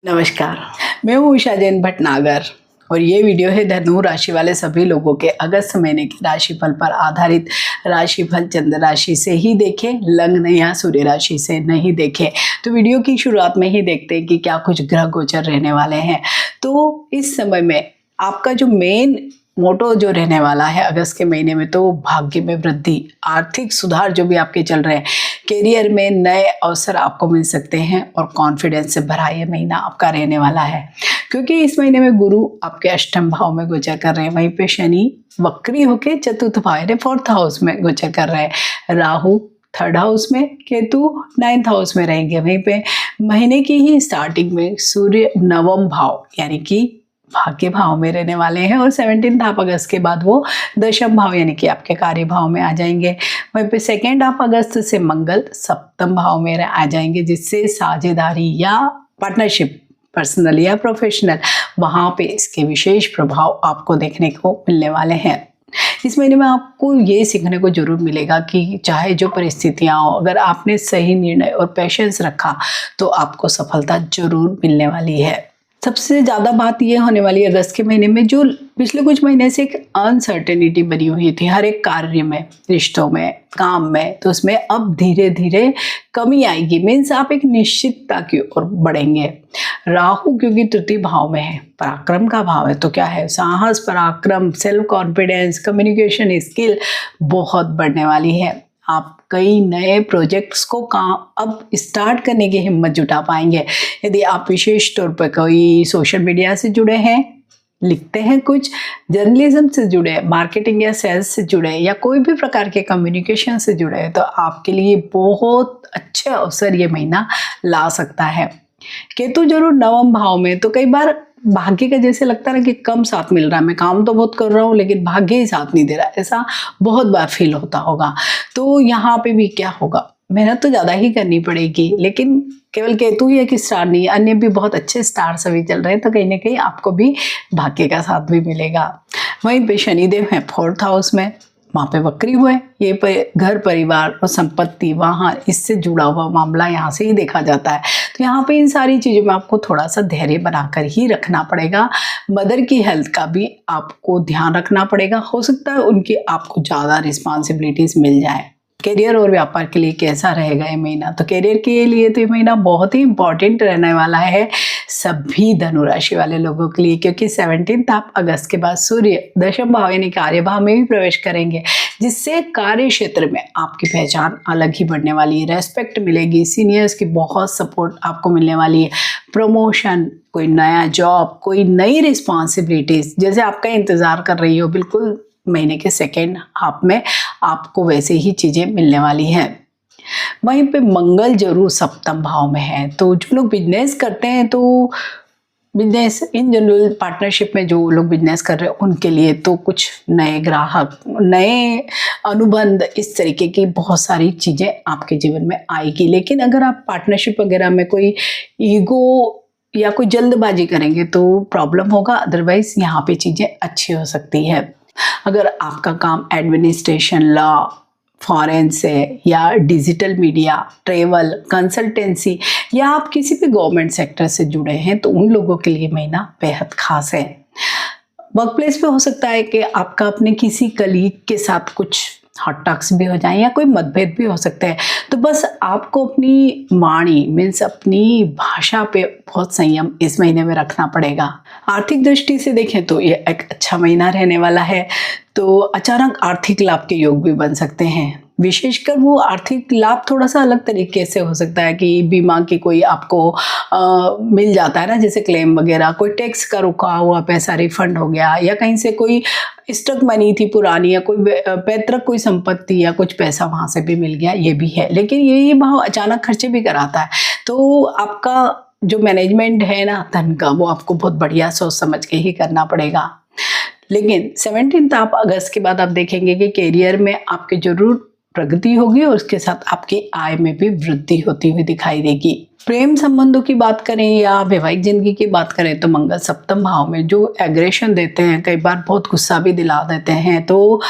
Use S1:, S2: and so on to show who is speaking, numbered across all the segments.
S1: नमस्कार, मैं हूँ उषा जैन भटनागर और ये वीडियो है धनु राशि वाले सभी लोगों के अगस्त महीने के राशिफल पर आधारित। राशिफल चंद्र राशि से ही देखें, लग्न या सूर्य राशि से नहीं देखें। तो वीडियो की शुरुआत में ही देखते हैं कि क्या कुछ ग्रह गोचर रहने वाले हैं। तो इस समय में आपका जो मेन मोटो जो रहने वाला है अगस्त के महीने में, तो भाग्य में वृद्धि, आर्थिक सुधार जो भी आपके चल रहे हैं, करियर में नए अवसर आपको मिल सकते हैं और कॉन्फिडेंस से भरा ये महीना आपका रहने वाला है। क्योंकि इस महीने में गुरु आपके अष्टम भाव में गोचर कर रहे हैं, वहीं पे शनि वक्री होके चतुर्थ भाव यानी 4th हाउस में गोचर कर रहे हैं, राहु 3rd हाउस में, केतु 9th हाउस में रहेंगे। वहीं पे महीने की ही स्टार्टिंग में सूर्य 9वें भाव यानी कि भाग्य भाव में रहने वाले हैं और 17 अगस्त के बाद वो 10th भाव यानी कि आपके कार्य भाव में आ जाएंगे। वहीं पे 2 अगस्त से मंगल 7th भाव में आ जाएंगे, जिससे साझेदारी या पार्टनरशिप, पर्सनल या प्रोफेशनल, वहाँ पे इसके विशेष प्रभाव आपको देखने को मिलने वाले हैं। इस महीने में आपको ये सीखने को जरूर मिलेगा कि चाहे जो परिस्थितियाँ हो, अगर आपने सही निर्णय और पेशेंस रखा तो आपको सफलता जरूर मिलने वाली है। सबसे ज़्यादा बात ये होने वाली है अगस्त के महीने में, जो पिछले कुछ महीने से एक अनसर्टेनिटी बनी हुई थी हर एक कार्य में, रिश्तों में, काम में, तो उसमें अब धीरे धीरे कमी आएगी। मीन्स आप एक निश्चितता की ओर बढ़ेंगे। राहु क्योंकि 3य भाव में है, पराक्रम का भाव है, तो क्या है, साहस, पराक्रम, सेल्फ कॉन्फिडेंस, कम्युनिकेशन स्किल बहुत बढ़ने वाली है। आप कई नए प्रोजेक्ट्स को अब स्टार्ट करने की हिम्मत जुटा पाएंगे। यदि आप विशेष तौर पर कोई सोशल मीडिया से जुड़े हैं, लिखते हैं, कुछ जर्नलिज्म से जुड़े, मार्केटिंग या सेल्स से जुड़े, या कोई भी प्रकार के कम्युनिकेशन से जुड़े हैं, तो आपके लिए बहुत अच्छे अवसर ये महीना ला सकता है। केतु जरूर 9वें भाव में, तो कई बार भाग्य का जैसे लगता है ना कि कम साथ मिल रहा है, मैं काम तो बहुत कर रहा हूँ लेकिन भाग्य ही साथ नहीं दे रहा, ऐसा बहुत बार फील होता होगा। तो यहाँ पे भी क्या होगा, मेहनत तो ज़्यादा ही करनी पड़ेगी, लेकिन केवल केतु ही एक स्टार नहीं, अन्य भी बहुत अच्छे स्टार सभी चल रहे हैं, तो कहीं ना कहीं आपको भी भाग्य का साथ भी मिलेगा। वहीं पे शनिदेव हैं 4th हाउस में, वहाँ पे वक्री हुए, ये घर परिवार और संपत्ति, वहाँ इससे जुड़ा हुआ मामला यहाँ से ही देखा जाता है। तो यहाँ पे इन सारी चीज़ों में आपको थोड़ा सा धैर्य बनाकर ही रखना पड़ेगा। मदर की हेल्थ का भी आपको ध्यान रखना पड़ेगा, हो सकता है उनकी आपको ज़्यादा रिस्पॉन्सिबिलिटीज़ मिल जाए। करियर और व्यापार के लिए कैसा रहेगा ये महीना, तो करियर के लिए तो ये महीना बहुत ही इंपॉर्टेंट रहने वाला है सभी धनु राशि वाले लोगों के लिए, क्योंकि 17 अगस्त के बाद सूर्य 10th भाव यानी कार्य भाव में भी प्रवेश करेंगे, जिससे कार्य क्षेत्र में आपकी पहचान अलग ही बढ़ने वाली है। रेस्पेक्ट मिलेगी, सीनियर्स की बहुत सपोर्ट आपको मिलने वाली है, प्रमोशन, कोई नया जॉब, कोई नई रिस्पॉन्सिबिलिटीज जैसे आपका इंतजार कर रही हो, बिल्कुल महीने के 2nd हाफ में आपको वैसे ही चीज़ें मिलने वाली हैं। वहीं पे मंगल जरूर 7th भाव में है, तो जो लोग बिजनेस करते हैं, तो बिजनेस इन जनरल पार्टनरशिप में जो लोग बिजनेस कर रहे हैं उनके लिए तो कुछ नए ग्राहक, नए अनुबंध, इस तरीके की बहुत सारी चीज़ें आपके जीवन में आएगी। लेकिन अगर आप पार्टनरशिप वगैरह में कोई ईगो या कोई जल्दबाजी करेंगे तो प्रॉब्लम होगा, अदरवाइज यहाँ पे चीज़ें अच्छी हो सकती है। अगर आपका काम एडमिनिस्ट्रेशन, लॉ, फॉरेन से, या डिजिटल मीडिया, ट्रेवल, कंसल्टेंसी, या आप किसी भी गवर्नमेंट सेक्टर से जुड़े हैं, तो उन लोगों के लिए महीना बेहद खास है। वर्क प्लेस पे हो सकता है कि आपका अपने किसी कलीग के साथ कुछ हॉट टॉक्स भी हो जाए या कोई मतभेद भी हो सकते हैं, तो बस आपको अपनी वाणी मीन्स अपनी भाषा पे बहुत संयम इस महीने में रखना पड़ेगा। आर्थिक दृष्टि से देखें तो ये एक अच्छा महीना रहने वाला है, तो अचानक आर्थिक लाभ के योग भी बन सकते हैं। विशेषकर वो आर्थिक लाभ थोड़ा सा अलग तरीके से हो सकता है कि बीमा की कोई आपको मिल जाता है ना, जैसे क्लेम वगैरह, कोई टैक्स का रुका हुआ पैसा रिफंड हो गया, या कहीं से कोई स्टक मनी थी पुरानी, या कोई पैतृक कोई संपत्ति या कुछ पैसा वहाँ से भी मिल गया, ये भी है। लेकिन ये भाव अचानक खर्चे भी कराता है, तो आपका जो मैनेजमेंट है ना धन का, वो आपको बहुत बढ़िया सोच समझ के ही करना पड़ेगा। लेकिन 17 अगस्त के बाद आप देखेंगे कि करियर में आपके जरूर प्रगति होगी और उसके साथ आपकी आय में भी वृद्धि होती हुई दिखाई देगी। प्रेम संबंधों की बात करें या वैवाहिक जिंदगी की बात करें, तो मंगल 7th भाव में जो एग्रेशन देते हैं, कई बार बहुत गुस्सा भी दिला देते हैं, तो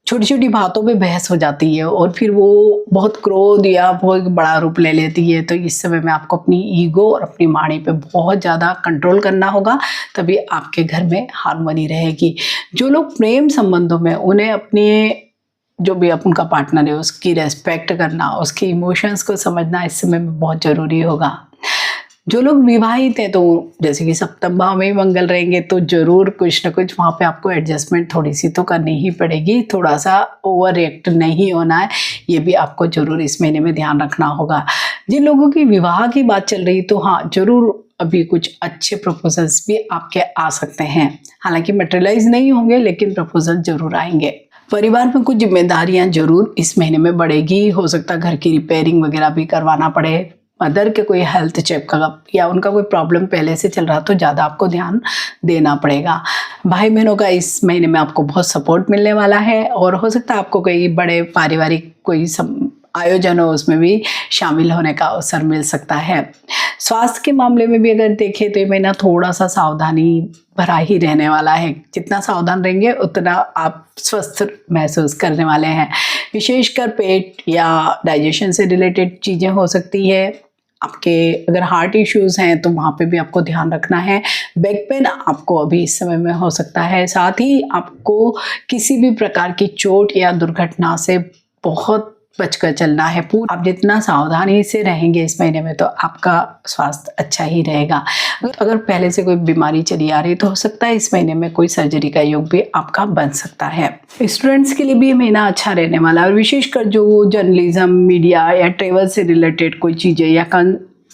S1: छोटी छोटी बातों पे बहस हो जाती है और फिर वो बहुत क्रोध या बहुत बड़ा रूप ले लेती है। तो इस समय में आपको अपनी ईगो और अपनी वाणी पे बहुत ज़्यादा कंट्रोल करना होगा, तभी आपके घर में हार्मनी रहेगी। जो लोग प्रेम संबंधों में, उन्हें अपने जो भी उनका पार्टनर है उसकी रेस्पेक्ट करना, उसके इमोशंस को समझना इस समय में बहुत ज़रूरी होगा। जो लोग विवाहित हैं तो जैसे कि सप्तम भाव में ही मंगल रहेंगे तो जरूर कुछ ना कुछ वहाँ पे आपको एडजस्टमेंट थोड़ी सी तो करनी ही पड़ेगी। थोड़ा सा ओवर रिएक्ट नहीं होना है, ये भी आपको जरूर इस महीने में ध्यान रखना होगा। जिन लोगों की विवाह की बात चल रही तो हाँ, जरूर अभी कुछ अच्छे प्रपोजल्स भी आपके आ सकते हैं। हालांकि मटेरियलाइज नहीं होंगे लेकिन प्रपोजल जरूर आएंगे। परिवार में कुछ जिम्मेदारियां जरूर इस महीने में बढ़ेगी। हो सकता है घर की रिपेयरिंग वगैरह भी करवाना पड़े, मदर के कोई हेल्थ चेकअप या उनका कोई प्रॉब्लम पहले से चल रहा तो ज़्यादा आपको ध्यान देना पड़ेगा। भाई बहनों का इस महीने में आपको बहुत सपोर्ट मिलने वाला है और हो सकता है आपको कोई बड़े पारिवारिक कोई आयोजन हो, उसमें भी शामिल होने का अवसर मिल सकता है। स्वास्थ्य के मामले में भी अगर देखें तो ये महीना थोड़ा सा सावधानी भरा ही रहने वाला है। जितना सावधान रहेंगे उतना आप स्वस्थ महसूस करने वाले हैं। विशेषकर पेट या डाइजेशन से रिलेटेड चीज़ें हो सकती है। आपके अगर हार्ट इश्यूज़ हैं तो वहाँ पे भी आपको ध्यान रखना है। बैक पेन आपको अभी इस समय में हो सकता है। साथ ही आपको किसी भी प्रकार की चोट या दुर्घटना से बहुत बचकर चलना है। आप जितना सावधानी से रहेंगे इस महीने में तो आपका स्वास्थ्य अच्छा ही रहेगा। अगर पहले से कोई बीमारी चली आ रही तो हो सकता है इस महीने में कोई सर्जरी का योग भी आपका बन सकता है। स्टूडेंट्स के लिए भी ये महीना अच्छा रहने वाला है और विशेषकर जो जर्नलिज्म, मीडिया या ट्रेवल से रिलेटेड कोई चीज़ें या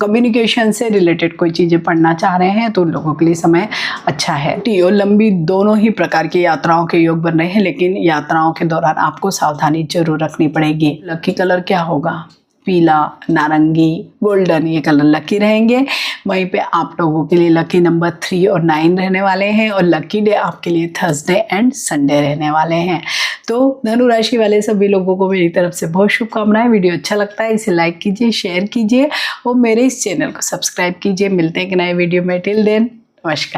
S1: कम्युनिकेशन से रिलेटेड कोई चीज़ें पढ़ना चाह रहे हैं तो उन लोगों के लिए समय अच्छा है। और लंबी दोनों ही प्रकार की यात्राओं के योग बन रहे हैं, लेकिन यात्राओं के दौरान आपको सावधानी जरूर रखनी पड़ेगी। लकी कलर क्या होगा? पीला, नारंगी, गोल्डन, ये कलर लकी रहेंगे। वहीं पे आप लोगों के लिए लकी नंबर 3 और 9 रहने वाले हैं और लकी डे आपके लिए थर्सडे एंड संडे रहने वाले हैं। तो धनु राशि वाले सभी लोगों को मेरी तरफ से बहुत शुभकामनाएं। वीडियो अच्छा लगता है इसे लाइक कीजिए, शेयर कीजिए और मेरे इस चैनल को सब्सक्राइब कीजिए। मिलते हैं एक नए वीडियो में। टिल देन, नमस्कार।